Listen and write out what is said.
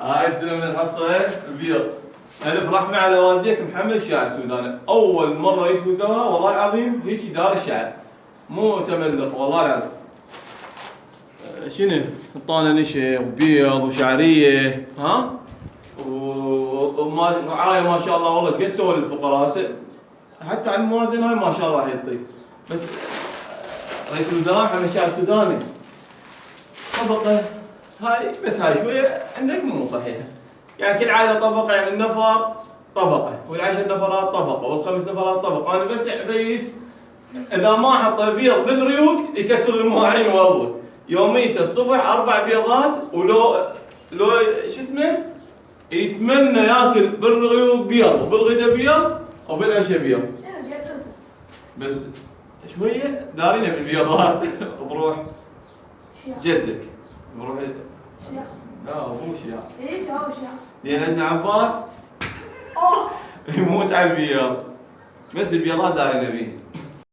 هاي الدنيا من الحصة البيض. ألف رحمة على والديك محمد شاعر سوداني. أول مرة يتوزوها والله العظيم هيك دار الشعر. مو تملق والله العظيم. شنو؟ طانة نشا وبيض وشعرية ها؟ ورعاية ما شاء الله والله ايش سوى للفقراء؟ حتى على الموازين هاي ما شاء الله راح يعطيك. بس رئيس الوزراء محمد شاعر سوداني. طبقة هاي بس هاي شوية عندك مو صحيحة. يعني كل عائلة طبقة يعني النفر طبقة والعشر نفرات طبقة والخمس نفرات طبقة. أنا بس رئيس إذا ما حط بيض بالريوق يكسر المواعين والله. يوميته الصبح 4 بيضات ولو شو اسمه يتمنى ياكل بالريوق بيض وبالغداء بيض وبالعشاء بيض. بس شوية دارينا بالبيضات بروح جدك بروح لا مو شيعة. ايه هو شيعة. لأن عندنا عباس يموت على البيض. بس البيضات دارينا بيه.